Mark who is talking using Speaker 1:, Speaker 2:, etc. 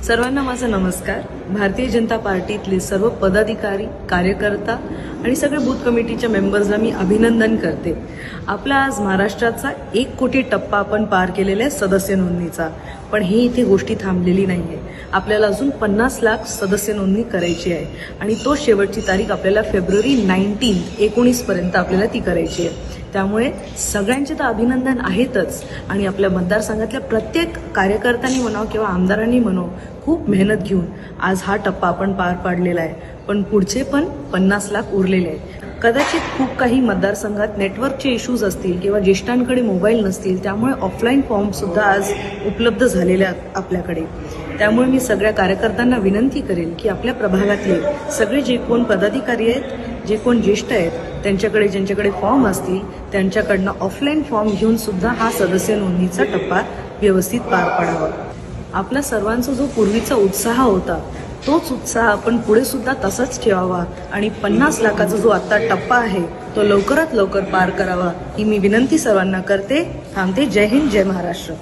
Speaker 1: सर्वांना माझा नमस्कार। भारतीय जनता पार्टीतले सर्व पदाधिकारी, कार्यकर्ता आणि सगळे बूथ कमिटीच्या मेंबर्सला मी अभिनंदन करते। आपला आज महाराष्ट्राचा 1 कोटी टप्पा आपण पार केलेला आहे सदस्य नोंदणीचा। पण ही इथे गोष्टी थांबलेली नाहीये। आपल्याला अजून 50 लाख सदस्य नोंदणी करायची आहे आणि तो शेवटची तारीख आपल्याला फेब्रुवारी 19 पर्यंत आपल्याला ती करायची आहे। त्यामुळे सगळ्यांचे तर अभिनंदन आहेतच आणि आपल्या मतदारसंघातल्या प्रत्येक कार्यकर्त्यांनी म्हणावं किंवा आमदारांनी म्हणावं खूप मेहनत घेऊन आज हा टप्पा आपण पार पाडलेला आहे। पण पुढचे पण 50 लाख उरलेले आहेत। कदाचित खूप काही मतदारसंघात नेटवर्कचे इश्यूज असतील किंवा ज्येष्ठांकडे मोबाईल नसतील, त्यामुळे ऑफलाईन फॉर्म सुद्धा आज उपलब्ध झालेले आहेत आपल्याकडे। त्यामुळे मी सगळ्या कार्यकर्त्यांना विनंती करेन की आपल्या प्रभागातले सगळे जे कोण पदाधिकारी आहेत, जे कोण ज्येष्ठ आहेत, त्यांच्याकडे ज्यांच्याकडे फॉर्म असतील त्यांच्याकडनं ऑफलाईन फॉर्म घेऊन सुद्धा हा सदस्य नोंदणीचा टप्पा व्यवस्थित पार पाडावा। आपला सर्वांचा जो पूर्वीचा उत्साह होता तोच उत्साह आपण पुढे सुद्धा तसाच ठेवावा आणि 50 लाखाचा जो आता टप्पा आहे तो लवकरात लवकर पार करावा ही मी विनंती सर्वांना करते। थांबते। जय हिंद, जय महाराष्ट्र।